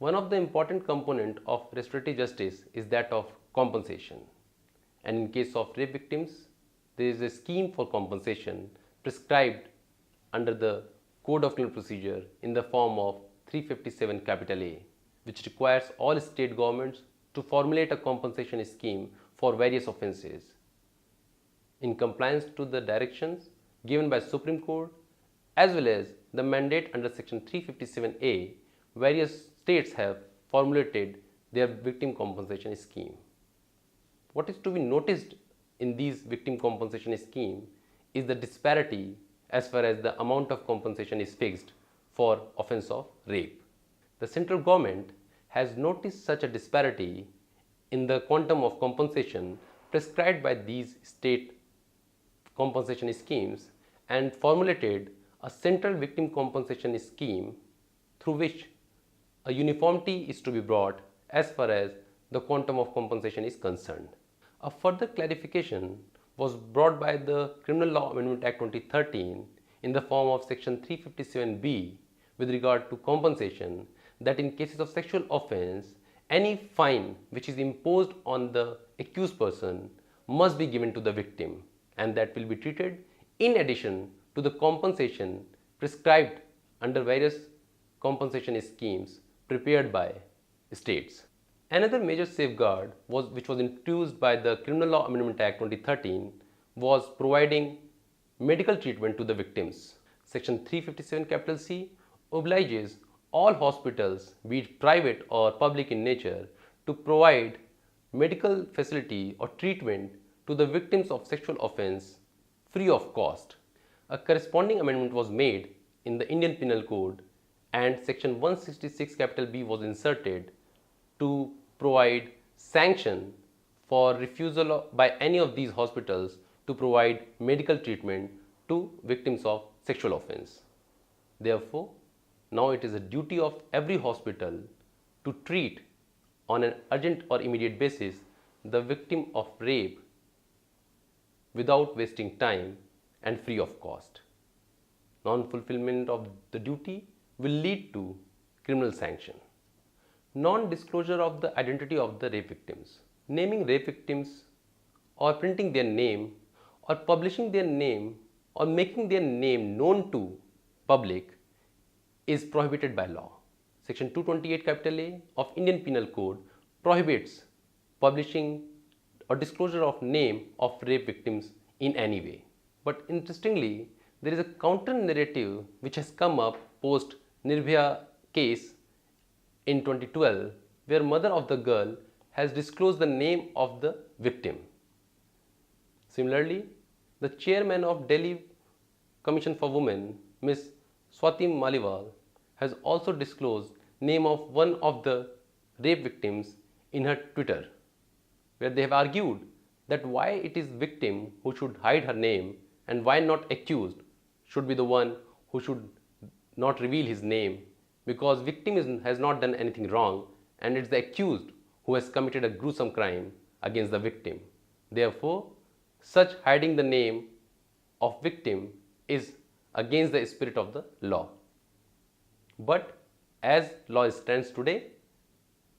One of the important components of restorative justice is that of compensation. And in case of rape victims, there is a scheme for compensation prescribed under the Code of Criminal Procedure in the form of 357 capital A, which requires all state governments to formulate a compensation scheme for various offences. In compliance to the directions given by Supreme Court as well as the mandate under section 357A, various states have formulated their victim compensation scheme. What is to be noticed in these victim compensation scheme is the disparity as far as the amount of compensation is fixed for offense of rape. The central government has noticed such a disparity in the quantum of compensation prescribed by these state compensation schemes and formulated a central victim compensation scheme through which a uniformity is to be brought as far as the quantum of compensation is concerned. A further clarification was brought by the Criminal Law Amendment Act 2013 in the form of section 357B with regard to compensation, that in cases of sexual offense, any fine which is imposed on the accused person must be given to the victim, and that will be treated in addition to the compensation prescribed under various compensation schemes prepared by states. Another major safeguard which was introduced by the Criminal Law Amendment Act 2013 was providing medical treatment to the victims. Section 357 capital C obliges all hospitals, be it private or public in nature, to provide medical facility or treatment to the victims of sexual offense free of cost. A corresponding amendment was made in the Indian Penal Code and section 166 capital B was inserted to provide sanction for refusal by any of these hospitals to provide medical treatment to victims of sexual offense. Therefore, now it is a duty of every hospital to treat on an urgent or immediate basis the victim of rape without wasting time and free of cost. Non-fulfillment of the duty will lead to criminal sanction. Non-disclosure of the identity of the rape victims. Naming rape victims or printing their name or publishing their name or making their name known to public is prohibited by law. Section 228 capital A of Indian Penal Code prohibits publishing or disclosure of name of rape victims in any way. But interestingly, there is a counter narrative which has come up post Nirbhaya case in 2012, where mother of the girl has disclosed the name of the victim. Similarly, the chairman of Delhi Commission for Women, Ms. Swati Maliwal, has also disclosed name of one of the rape victims in her Twitter, where they have argued that why it is victim who should hide her name and why not accused should be the one who should not reveal his name, because victim has not done anything wrong and it's the accused who has committed a gruesome crime against the victim. Therefore, such hiding the name of victim is against the spirit of the law. But as law stands today,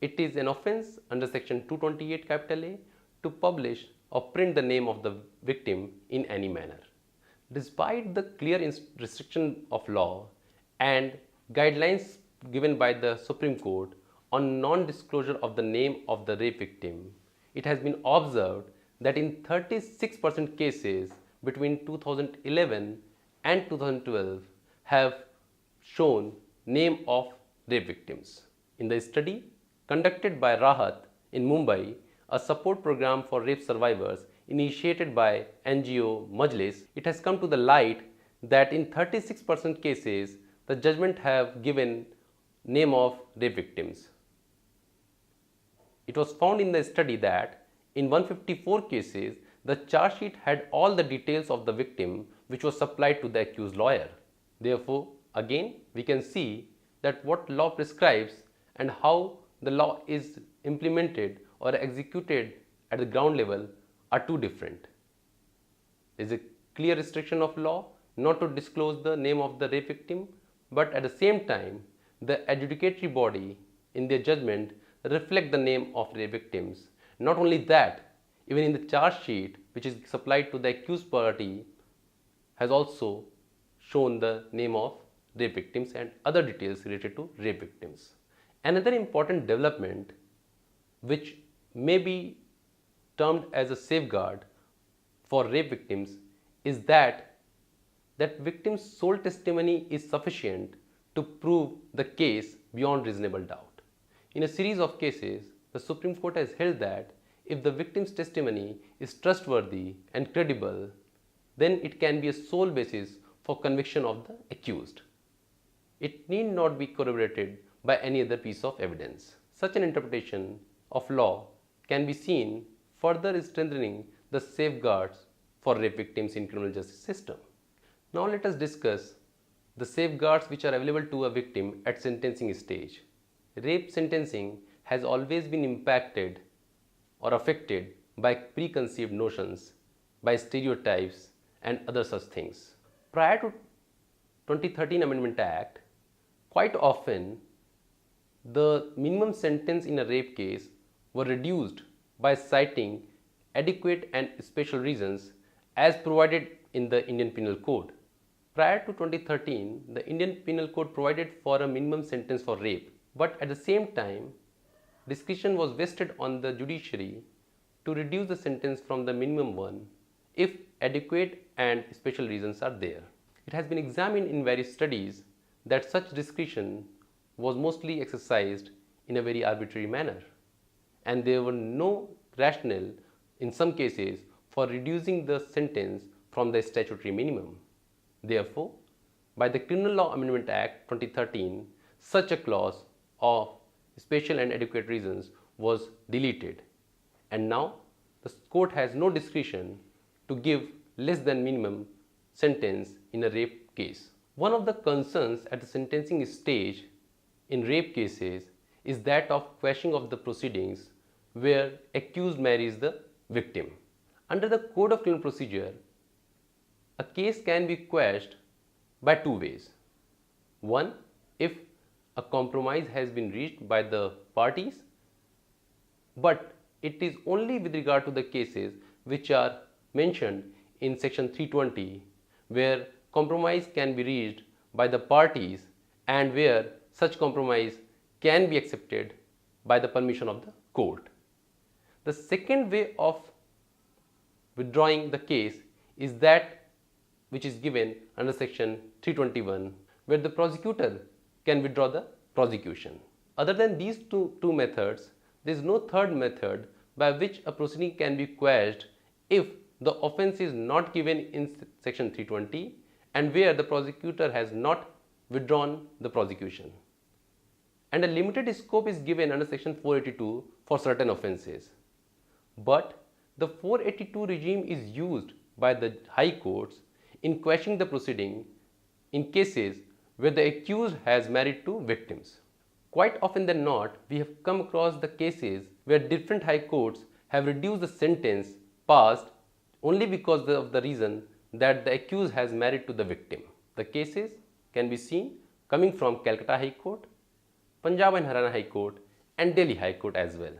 it is an offense under section 228 capital A to publish or print the name of the victim in any manner. Despite the clear restriction of law and guidelines given by the Supreme Court on non-disclosure of the name of the rape victim, it has been observed that in 36% cases between 2011 and 2012 have shown name of rape victims. In the study conducted by Rahat in Mumbai, a support program for rape survivors initiated by NGO Majlis, it has come to the light that in 36% cases the judgment have given name of rape victims. It was found in the study that in 154 cases the charge sheet had all the details of the victim which was supplied to the accused lawyer. Therefore, again we can see that what law prescribes and how the law is implemented or executed at the ground level are two different. There is a clear restriction of law not to disclose the name of the rape victim, but at the same time the adjudicatory body in their judgment reflect the name of rape victims. Not only that, even in the charge sheet which is supplied to the accused party has also shown the name of rape victims and other details related to rape victims. Another important development which may be termed as a safeguard for rape victims is that victim's sole testimony is sufficient to prove the case beyond reasonable doubt. In a series of cases, the Supreme Court has held that if the victim's testimony is trustworthy and credible, then it can be a sole basis for conviction of the accused. It need not be corroborated by any other piece of evidence. Such an interpretation of law can be seen further strengthening the safeguards for rape victims in criminal justice system. Now let us discuss the safeguards which are available to a victim at sentencing stage. Rape sentencing has always been impacted or affected by preconceived notions, by stereotypes and other such things. Prior to 2013 Amendment Act, quite often the minimum sentence in a rape case were reduced by citing adequate and special reasons as provided in the Indian Penal Code. Prior to 2013, the Indian Penal Code provided for a minimum sentence for rape, but at the same time, discretion was vested on the judiciary to reduce the sentence from the minimum one if adequate and special reasons are there. It has been examined in various studies that such discretion was mostly exercised in a very arbitrary manner, and there were no rationale in some cases for reducing the sentence from the statutory minimum. Therefore, by the Criminal Law Amendment Act 2013, such a clause of special and adequate reasons was deleted, and now the court has no discretion to give less than minimum sentence in a rape case. One of the concerns at the sentencing stage in rape cases is that of quashing of the proceedings where accused marries the victim. Under the Code of Criminal Procedure, a case can be quashed by two ways. One, if a compromise has been reached by the parties, but it is only with regard to the cases which are mentioned in section 320, where compromise can be reached by the parties and where such compromise can be accepted by the permission of the court. The second way of withdrawing the case is that which is given under section 321, where the prosecutor can withdraw the prosecution. Other than these two methods, there is no third method by which a proceeding can be quashed if the offence is not given in section 320 and where the prosecutor has not withdrawn the prosecution. And a limited scope is given under section 482 for certain offences. But the 482 regime is used by the high courts in quashing the proceeding in cases where the accused has married two victims. Quite often than not, we have come across the cases where different high courts have reduced the sentence passed only because of the reason that the accused has married to the victim. The cases can be seen coming from Calcutta High Court, Punjab and Haryana High Court and Delhi High Court as well.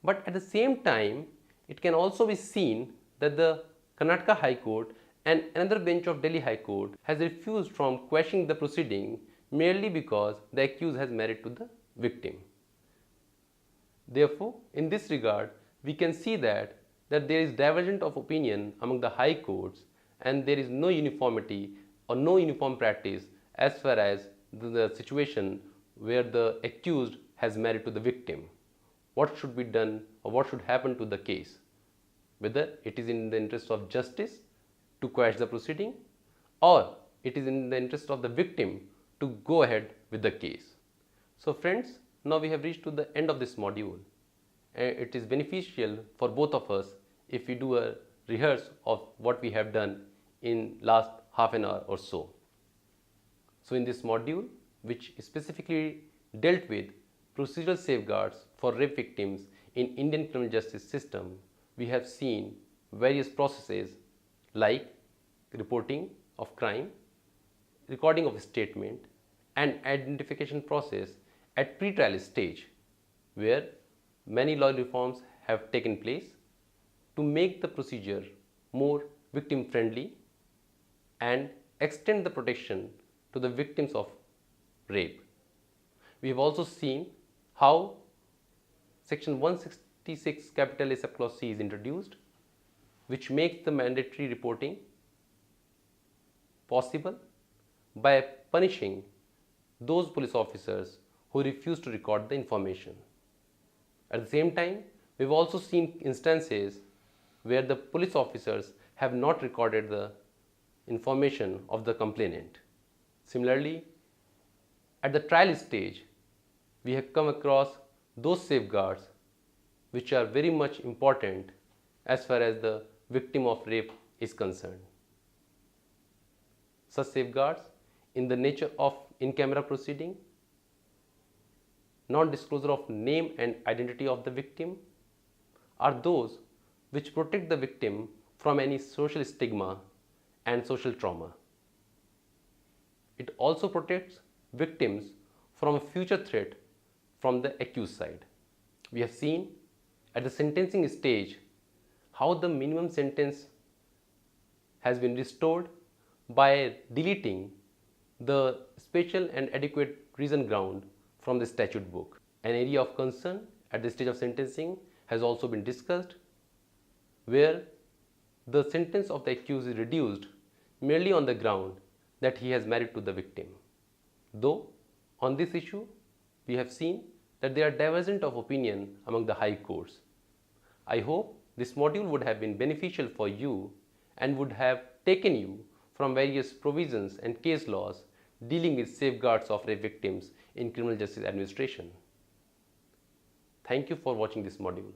But at the same time, it can also be seen that the Karnataka High Court and another bench of Delhi High Court has refused from quashing the proceeding merely because the accused has married to the victim. Therefore, in this regard, we can see that there is divergence of opinion among the high courts and there is no uniformity or no uniform practice as far as the situation where the accused has married to the victim. What should be done or what should happen to the case? Whether it is in the interest of justice to quash the proceeding or it is in the interest of the victim to go ahead with the case. So friends, now we have reached to the end of this module. It is beneficial for both of us if we do a rehearse of what we have done in last half an hour or so. So in this module, which specifically dealt with procedural safeguards for rape victims in Indian criminal justice system, we have seen various processes like reporting of crime, recording of statement and identification process at pre-trial stage, where many law reforms have taken place to make the procedure more victim friendly and extend the protection to the victims of rape. We have also seen how section 166 capital A subclause C is introduced, which makes the mandatory reporting possible by punishing those police officers who refuse to record the information. At the same time, we have also seen instances where the police officers have not recorded the information of the complainant. Similarly, at the trial stage, we have come across those safeguards which are very much important as far as the victim of rape is concerned. Such safeguards in the nature of in-camera proceeding, non-disclosure of name and identity of the victim, are those which protect the victim from any social stigma and social trauma. It also protects victims from a future threat from the accused side. We have seen at the sentencing stage how the minimum sentence has been restored by deleting the special and adequate reason ground from the statute book. An area of concern at the stage of sentencing has also been discussed, where the sentence of the accused is reduced merely on the ground that he has married to the victim. Though on this issue we have seen that there are divergent of opinion among the high courts. I hope this module would have been beneficial for you and would have taken you from various provisions and case laws dealing with safeguards of rape victims in criminal justice administration. Thank you for watching this module.